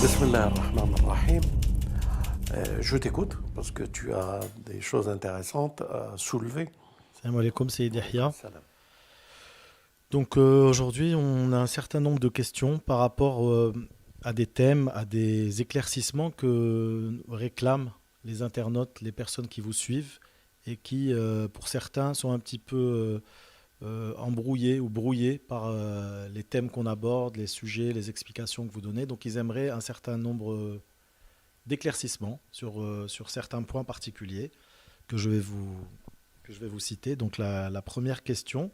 Bismillah ar-Rahman ar-Rahim. Je t'écoute parce que tu as des choses intéressantes à soulever. Salam alaikum, c'est Yahya. Salam. Donc aujourd'hui, on a un certain nombre de questions par rapport à des thèmes, à des éclaircissements que réclament les internautes, les personnes qui vous suivent et qui, pour certains, sont un petit peu embrouillés ou brouillés par les thèmes qu'on aborde, les sujets, les explications que vous donnez. Donc ils aimeraient un certain nombre d'éclaircissements sur certains points particuliers que que je vais vous citer. Donc la première question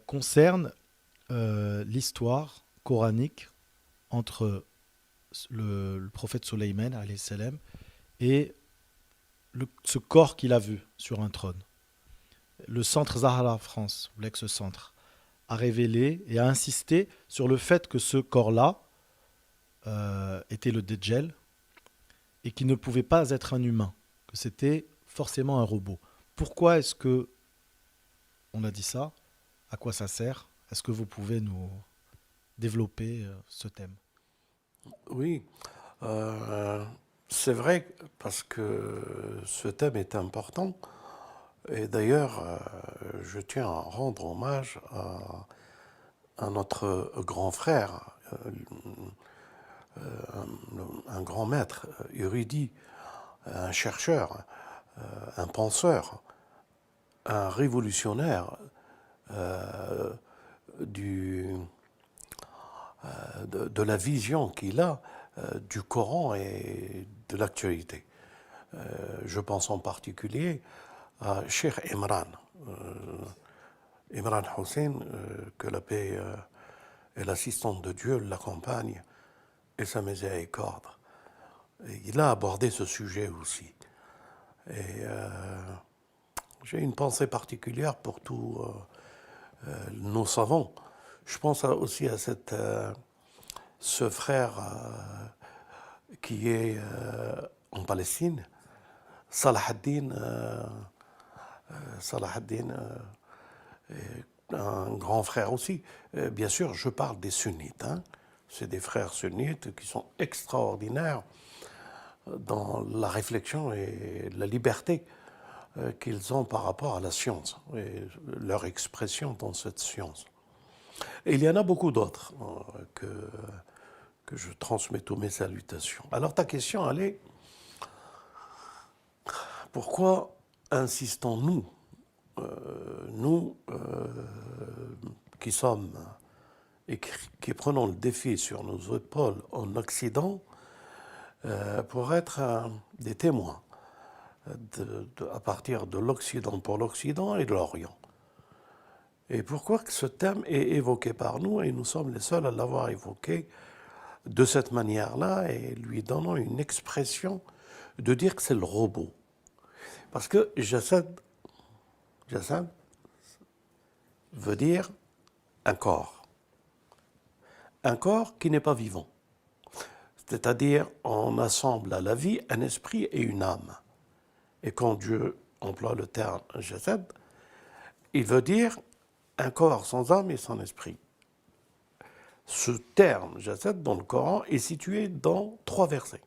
concerne l'histoire coranique entre le prophète Soleiman alayhi salam, et ce corps qu'il a vu sur un trône. Le centre Zahra France, l'ex-centre, a révélé et a insisté sur le fait que ce corps-là était le Dajjal et qu'il ne pouvait pas être un humain, que c'était forcément un robot. Pourquoi est-ce que on a dit ça? À quoi ça sert? Est-ce que vous pouvez nous développer ce thème? Oui, euh, c'est vrai parce que ce thème est important. Et d'ailleurs, je tiens à rendre hommage à notre grand frère, un grand maître érudit, un chercheur, un penseur, un révolutionnaire euh, du, de la vision qu'il a du Coran et de l'actualité. Je pense en particulier à Cheikh Imran, Imran Hussein, que la paix et l'assistance de Dieu l'accompagnent et sa miséricorde. Et il a abordé ce sujet aussi. Et j'ai une pensée particulière pour tous nos savants. Je pense aussi à ce frère qui est en Palestine, Salah ad-Din, Salah ad-Din, un grand frère aussi. Bien sûr, je parle des sunnites. Hein. C'est des frères sunnites qui sont extraordinaires dans la réflexion et la liberté qu'ils ont par rapport à la science et leur expression dans cette science. Et il y en a beaucoup d'autres que je transmets toutes mes salutations. Alors ta question, elle est, pourquoi insistons-nous, nous qui sommes et qui prenons le défi sur nos épaules en Occident, pour être des témoins à partir de l'Occident pour l'Occident et de l'Orient. Et pourquoi que ce thème est évoqué par nous et nous sommes les seuls à l'avoir évoqué de cette manière-là et lui donnant une expression de dire que c'est le robot. Parce que jasad veut dire un corps. Un corps qui n'est pas vivant. C'est-à-dire, on assemble à la vie un esprit et une âme. Et quand Dieu emploie le terme jasad, il veut dire un corps sans âme et sans esprit. Ce terme jasad dans le Coran est situé dans 3 versets.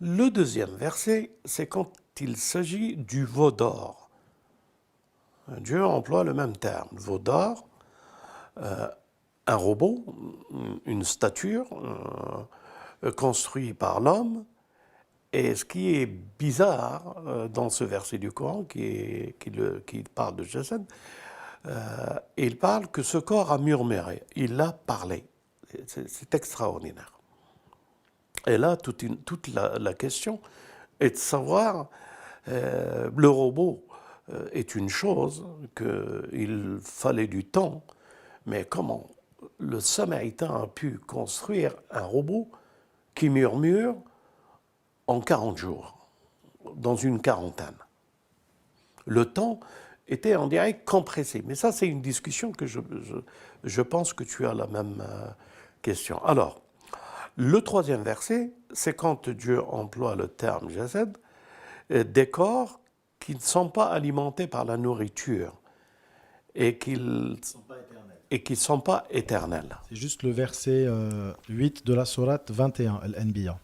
Le deuxième verset, c'est quand il s'agit du veau d'or. Dieu emploie le même terme, veau d'or, un robot, une stature construit par l'homme. Et ce qui est bizarre dans ce verset du Coran qui parle de jasad, il parle que ce corps a murmuré, il a parlé. C'est extraordinaire. Et là, toute la question est de savoir, le robot est une chose, qu'il fallait du temps, mais comment le Samaritain a pu construire un robot qui murmure en 40 jours, dans une quarantaine. Le temps était, on dirait, compressé. Mais ça, c'est une discussion que je pense que tu as la même question. Alors, le troisième verset, c'est quand Dieu emploie le terme jasad, des corps qui ne sont pas alimentés par la nourriture et qu'ils ne sont pas éternels. C'est juste le verset 8 de la sourate 21, Al-Anbiya.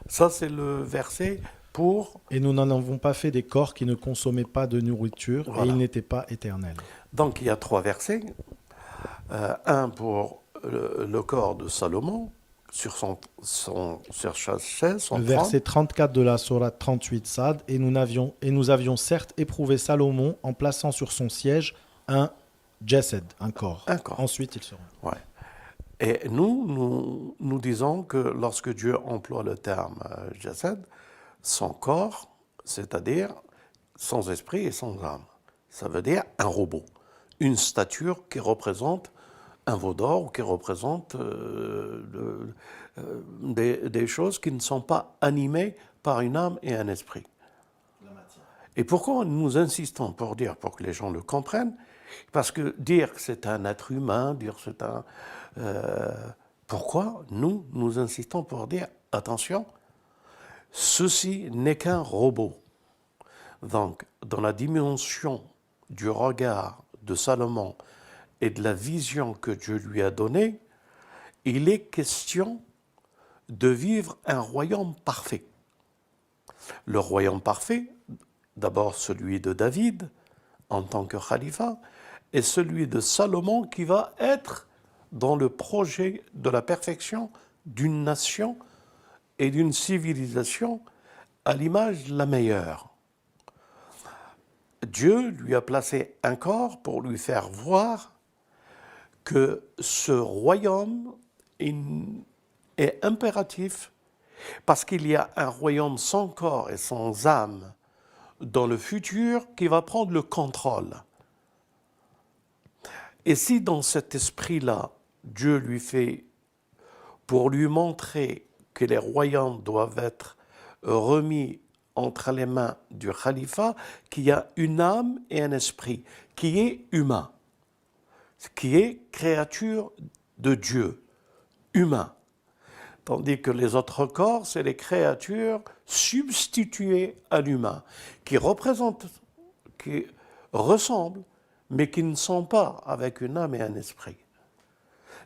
Ça, c'est le verset pour... Et nous n'en avons pas fait des corps qui ne consommaient pas de nourriture et Voilà. ils n'étaient pas éternels. Donc, il y a 3 versets. Un pour le corps de Salomon, sur sur sa chaise, son Le trône. verset 34 de la sourate 38 Sad, et nous avions certes éprouvé Salomon en plaçant sur son siège un jasad, un corps. Un corps. Ensuite, il sera. Ouais. Et nous disons que lorsque Dieu emploie le terme jasad, son corps, c'est-à-dire sans esprit et sans âme. Ça veut dire un robot, une stature qui représente un veau d'or ou qui représente des choses qui ne sont pas animées par une âme et un esprit. Et pourquoi nous insistons pour que les gens le comprennent? Parce que dire que c'est un être humain, dire que c'est un... pourquoi nous insistons pour dire, attention, ceci n'est qu'un robot. Donc, dans la dimension du regard de Salomon et de la vision que Dieu lui a donnée, il est question de vivre un royaume parfait. Le royaume parfait, d'abord celui de David en tant que khalifa, et celui de Salomon qui va être dans le projet de la perfection d'une nation et d'une civilisation à l'image la meilleure. Dieu lui a placé un corps pour lui faire voir que ce royaume est impératif parce qu'il y a un royaume sans corps et sans âme dans le futur qui va prendre le contrôle. Et si dans cet esprit-là, Dieu lui fait, pour lui montrer que les royaumes doivent être remis entre les mains du khalifa, qu'il y a une âme et un esprit, qui est humain, qui est créature de Dieu, humain. Tandis que les autres corps, c'est les créatures substituées à l'humain, qui représentent, qui ressemblent, mais qui ne sont pas avec une âme et un esprit.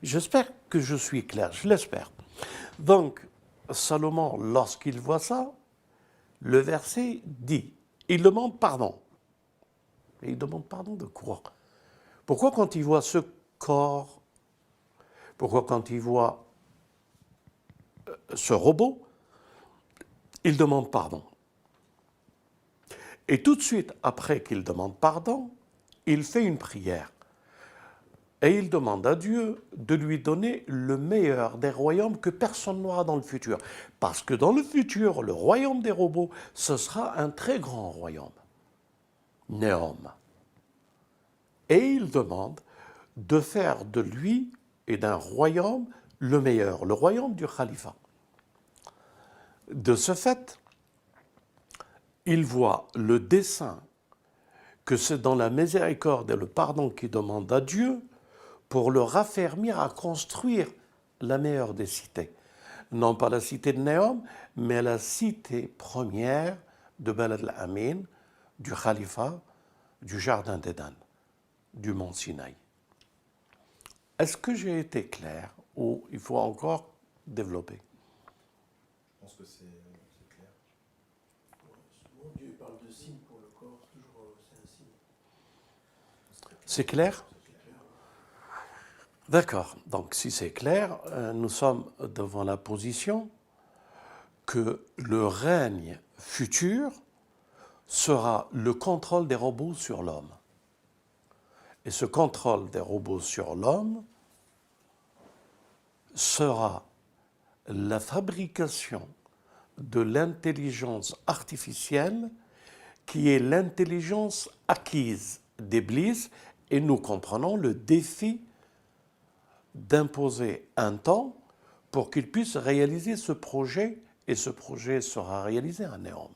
J'espère que je suis clair, je l'espère. Donc, Salomon, lorsqu'il voit ça, le verset dit, il demande pardon. Et il demande pardon de quoi? Pourquoi quand il voit ce corps, pourquoi quand il voit ce robot, il demande pardon? Et tout de suite, après qu'il demande pardon, il fait une prière. Et il demande à Dieu de lui donner le meilleur des royaumes que personne n'aura dans le futur. Parce que dans le futur, le royaume des robots, ce sera un très grand royaume. Néom. Et il demande de faire de lui et d'un royaume le meilleur, le royaume du khalifa. De ce fait, il voit le dessein que c'est dans la miséricorde et le pardon qu'il demande à Dieu pour le raffermir à construire la meilleure des cités. Non pas la cité de Néom, mais la cité première de Balad al-Amin, du Khalifa, du Jardin d'Éden, du mont Sinaï. Est-ce que j'ai été clair ou il faut encore développer? Je pense que c'est clair. Souvent, Dieu parle de signe pour le corps, toujours c'est un signe. C'est clair? D'accord. Donc, si c'est clair, nous sommes devant la position que le règne futur sera le contrôle des robots sur l'homme. Et ce contrôle des robots sur l'homme sera la fabrication de l'intelligence artificielle qui est l'intelligence acquise d'Iblis, et nous comprenons le défi d'imposer un temps pour qu'il puisse réaliser ce projet, et ce projet sera réalisé à Néom.